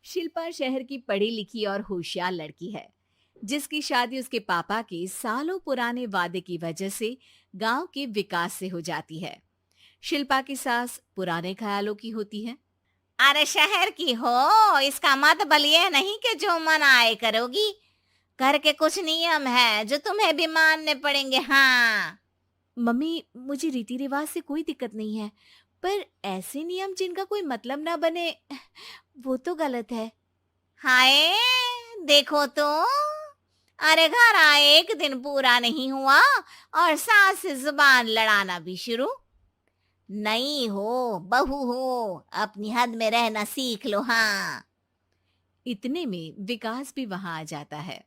शिल्पा शहर की पढ़ी लिखी और होशियार लड़की है, जिसकी शादी उसके पापा के सालों पुराने वादे की वजह से गांव के विकास से हो जाती है। शिल्पा की सास पुराने ख्यालों की होती है। अरे शहर की हो, इसका मतलब ये नहीं कि जो मन आए करोगी। घर के कुछ नियम है जो तुम्हें भी मानने पड़ेंगे। हाँ। मम्मी, मुझे रीति रिवाज से कोई दिक्कत नहीं है, पर ऐसे नियम जिनका कोई मतलब ना बने, वो तो गलत है। हाय, देखो तो। अरे घर आए एक दिन पूरा नहीं हुआ और सास से जुबान लड़ाना भी शुरू। नई हो, बहू हो, अपनी हद में रहना सीख लो। हाँ। इतने में विकास भी वहां आ जाता है।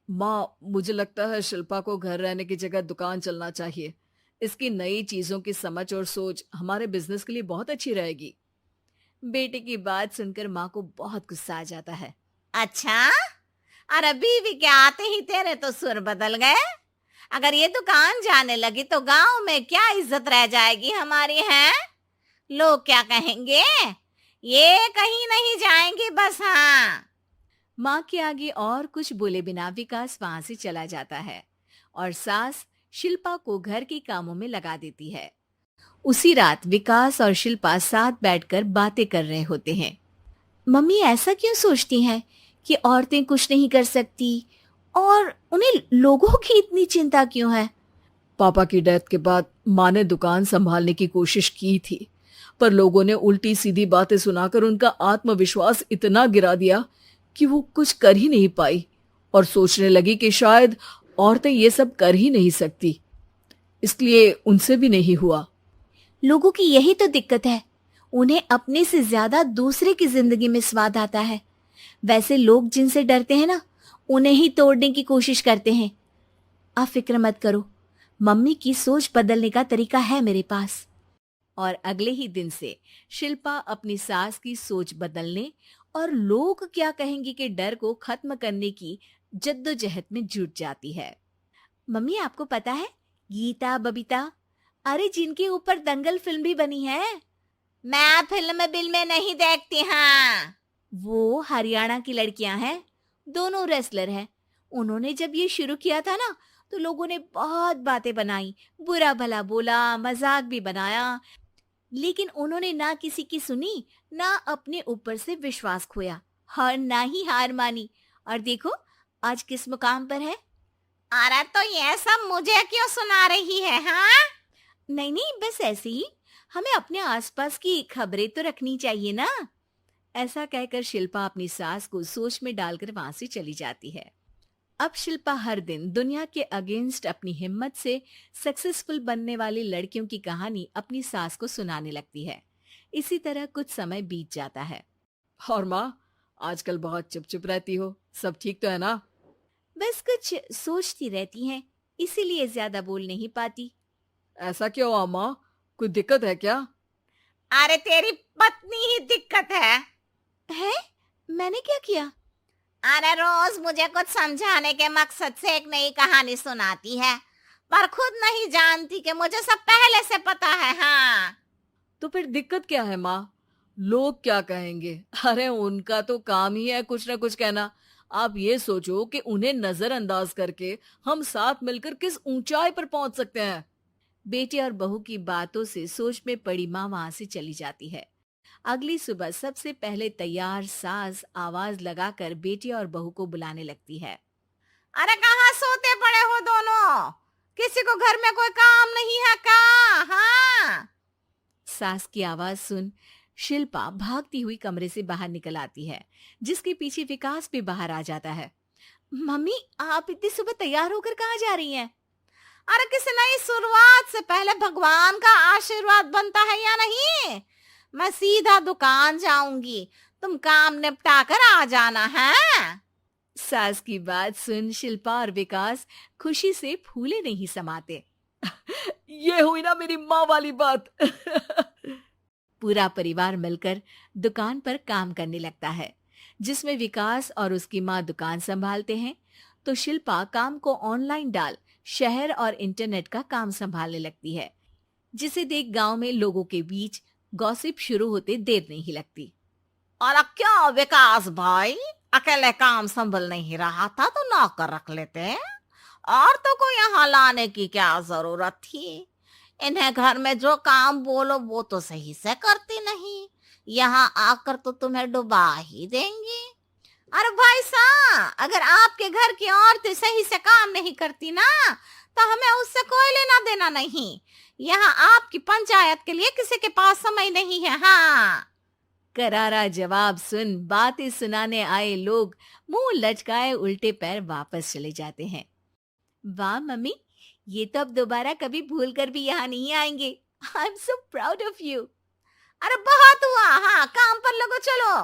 माँ, मुझे लगता है शिल्पा को घर रहने की जगह दुकान चलना चाहिए। इसकी नई चीजों की समझ और सोच हमारे बिजनेस के लिए बहुत अच्छी रहेगी। बेटे की बात सुनकर माँ को बहुत गुस्सा आ जाता है। अच्छा, अरे बीवी के आते ही तेरे तो सुर बदल गए। अगर ये दुकान जाने लगी तो गांव में क्या इज्जत रह जाएगी हमारी है। लोग क्या कहेंगे। ये कहीं नहीं जाएंगी बस। हाँ। माँ के आगे और कुछ बोले बिना विकास वहां से चला जाता है और सास शिल्पा को घर के कामों में लगा देती है। उसी रात विकास और शिल्पा साथ बैठकर बातें कर रहे होते हैं। मम्मी ऐसा क्यों सोचती हैं कि औरतें कुछ नहीं कर सकती, और उन्हें लोगों की इतनी चिंता क्यों है? पापा की डेथ के बाद माँ ने दुकान संभालने की कोशिश की थी, पर लोगों ने उल्टी सीधी बातें सुनाकर उनका आत्मविश्वास इतना गिरा दिया कि वो कुछ कर ही नहीं पाई और सोचने लगी कि शायद औरतें ये सब कर ही नहीं सकती, इसलिए उनसे भी नहीं हुआ। लोगों की यही तो दिक्कत है, उन्हें अपने से ज्यादा दूसरे की जिंदगी में स्वाद आता है। वैसे लोग जिनसे डरते हैं ना, उन्हें ही तोड़ने की कोशिश करते हैं। आप फिक्र मत करो, मम्मी की सोच बदलने का तरीका है मेरे पास। और अगले ही दिन से शिल्पा अपनी सास की सोच बदलने और लोग क्या कहेंगे के डर को खत्म करने की जद्दोजहद में जुट जाती है। मम्मी, आपको पता है, गीता बबीता, अरे जिनके ऊपर दंगल फिल्म भी बनी है, मैं फिल्म बिल में नहीं देखती। हाँ। वो हरियाणा की लड़कियां हैं, दोनों रेसलर हैं। उन्होंने जब ये शुरू किया था ना, तो लोगों ने बहुत बातें बनाई, बुरा भला बोला, मजाक भी बनाया, लेकिन उन्होंने ना किसी की सुनी, ना अपने ऊपर से विश्वास खोया और ना ही हार मानी। और देखो आज किस मुकाम पर है। अरे तो ये सब मुझे क्यों सुना रही है। हाँ। नहीं नहीं, बस ऐसे ही, हमें अपने आसपास की खबरें तो रखनी चाहिए ना। ऐसा कहकर शिल्पा अपनी सास को सोच में डालकर वहां से चली जाती है। अब शिल्पा हर दिन दुनिया के अगेंस्ट अपनी हिम्मत से सक्सेसफुल बनने वाली लड़कियों की कहानी अपनी सास को सुनाने लगती है। इसी तरह कुछ समय बीत जाता है। और माँ, आजकल बहुत चुप चुप रहती हो, सब ठीक तो है ना? बस कुछ सोचती रहती हैं, इसीलिए ज्यादा बोल नहीं पाती। ऐसा क्यों अम्मा, कोई दिक्कत है क्या? अरे तेरी पत्नी ही दिक्कत है? मैंने क्या किया? अरे रोज मुझे कुछ समझाने के मकसद से एक नई कहानी सुनाती है, पर खुद नहीं जानती कि मुझे सब पहले से पता है। हाँ। तो फिर दिक्कत क्या है माँ? लोग क्या कहेंगे? अरे उनका तो काम ही है कुछ ना कुछ कहना। आप ये सोचो कि उन्हें नजरअंदाज करके हम साथ मिलकर किस ऊंचाई पर पहुंच सकते हैं। बेटे और बहू की बातों से सोच में पड़ी माँ वहां से चली जाती है। अगली सुबह सबसे पहले तैयार सास आवाज लगाकर बेटे और बहू को बुलाने लगती है। अरे कहाँ सोते पड़े हो दोनों? किसी को घर में कोई काम नहीं है का? हाँ। सास की आवाज सुन शिल्पा भागती हुई कमरे से बाहर निकल आती है, जिसके पीछे विकास भी बाहर आ जाता है। मम्मी, आप इतनी सुबह तैयार होकर कहाँ जा रही हैं? अरे किसी नई शुरुआत से पहले भगवान का आशीर्वाद बनता है या नहीं? मैं सीधा दुकान जाऊंगी, तुम काम निपटा कर आ जाना है। सास की बात सुन शिल्पा और विकास खुशी से फूले नहीं समाते। ये हुई ना मेरी माँ वाली बात। पूरा परिवार मिलकर दुकान पर काम करने लगता है, जिसमें विकास और उसकी माँ दुकान संभालते हैं, तो शिल्पा काम को ऑनलाइन डाल शहर और इंटरनेट का काम संभालने लगती है, जिसे देख गांव में लोगों के बीच गॉसिप शुरू होते देर नहीं लगती। और क्या विकास भाई, अकेले काम संभल नहीं रहा था तो नौकर रख लेते। औरतों को यहाँ लाने की क्या जरूरत थी? इन्हें घर में जो काम बोलो वो तो सही से करती नहीं, यहाँ आकर तो तुम्हें डुबा ही देंगी। अरे भाई साहब, अगर आपके घर की औरतें सही से काम नहीं करती ना, तो हमें उससे कोई लेना देना नहीं। यहाँ आपकी पंचायत के लिए किसी के पास समय नहीं है। हाँ। करारा जवाब सुन बातें सुनाने आए लोग मुंह लटकाए उल्टे पैर वापस चले जाते हैं। वाह मम्मी, ये तो अब दोबारा कभी भूल कर भी यहाँ नहीं आएंगे। I am so proud of you. अरे बहुत हुआ, हाँ काम पर लगो चलो।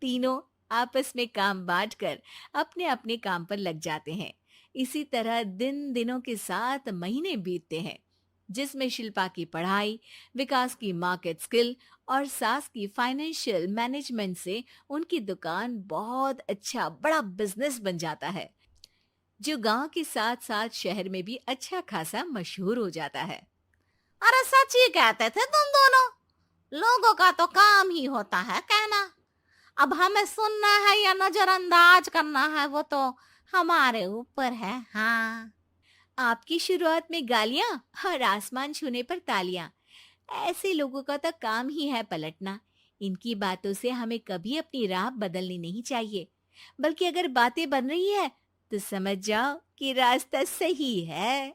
तीनों आपस में काम बांटकर अपने अपने काम पर लग जाते हैं। इसी तरह दिन दिनों के साथ महीने बीतते हैं, जिसमें शिल्पा की पढ़ाई, विकास की मार्केट स्किल और सास की फाइनेंशियल मैनेजमेंट से उनकी दुकान बहुत अच्छा बड़ा बिजनेस बन जाता है, जो गांव के साथ साथ शहर में भी अच्छा खासा मशहूर हो जाता है। अरे सच ही कहते थे तुम दोनों, लोगों का तो काम ही होता है कहना। अब हमें सुनना है या नजरअंदाज करना है वो तो हमारे ऊपर है। हाँ। आपकी शुरुआत में गालियां और आसमान छूने पर तालियां, ऐसे लोगों का तो काम ही है पलटना। इनकी बातों से हमें कभी अपनी राह बदलनी नहीं चाहिए, बल्कि अगर बातें बन रही है तो समझ जाओ कि रास्ता सही है।